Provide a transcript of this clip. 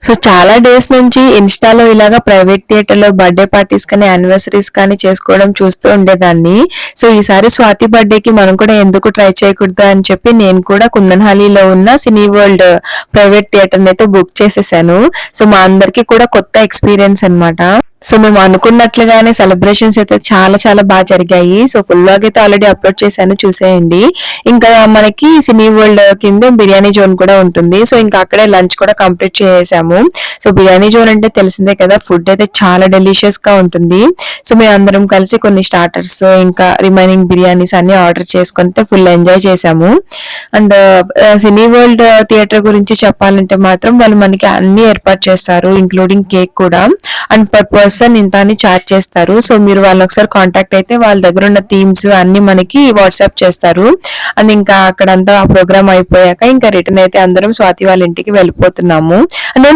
So చాలా days నుంచి ఇన్‌స్టాలో ఇలాగా ప్రైవేట్ థియేటర్‌లో బర్త్‌డే పార్టీస్ కానీ, యానివర్సరీస్ కానీ చేసుకోవడం చూస్తూ ఉండేదాన్ని. సో ఈసారి స్వాతి బర్త్‌డేకి మనం కూడా ఎందుకు ట్రై చేయకూడదు అని చెప్పి నేను కూడా కుందన్‌హాలీలో ఉన్న సినీ వరల్డ్ ప్రైవేట్ థియేటర్‌నైతే బుక్ చేసేసాను. సో మా అందరికీ కూడా కొత్త ఎక్స్‌పీరియన్స్ అన్నమాట. సో మేము అనుకున్నట్లుగానే సెలబ్రేషన్స్ అయితే చాలా చాలా బాగా జరిగాయి. సో ఫుల్ వ్లాగ్ అయితే ఆల్రెడీ అప్లోడ్ చేశాను, చూసేయండి. ఇంకా మనకి సినీ వరల్డ్ కింద బిర్యానీ జోన్ కూడా ఉంటుంది. సో ఇంకా అక్కడే లంచ్ కూడా కంప్లీట్ చేసేసాము. సో బిర్యానీ జోన్ అంటే తెలిసిందే కదా, ఫుడ్ అయితే చాలా డెలిషియస్ గా ఉంటుంది. సో మేము అందరం కలిసి కొన్ని స్టార్టర్స్ ఇంకా రిమైనింగ్ బిర్యానీస్ అన్ని ఆర్డర్ చేసుకుంటే ఫుల్ ఎంజాయ్ చేసాము. అండ్ సినీ వరల్డ్ థియేటర్ గురించి చెప్పాలంటే మాత్రం వాళ్ళు మనకి అన్ని ఏర్పాటు చేస్తారు, ఇంక్లూడింగ్ కేక్ కూడా. అండ్ పర్ పర్సన్ ఇంత అని చార్జ్ చేస్తారు. సో మీరు వాళ్ళని ఒకసారి కాంటాక్ట్ అయితే వాళ్ళ దగ్గర ఉన్న థీమ్స్ అన్ని మనకి వాట్సాప్ చేస్తారు. అండ్ ఇంకా అక్కడంతా ఆ ప్రోగ్రామ్ అయిపోయాక ఇంకా రిటర్న్ అయితే అందరం స్వాతి వాళ్ళ ఇంటికి వెళ్ళిపోతున్నాము. అండ్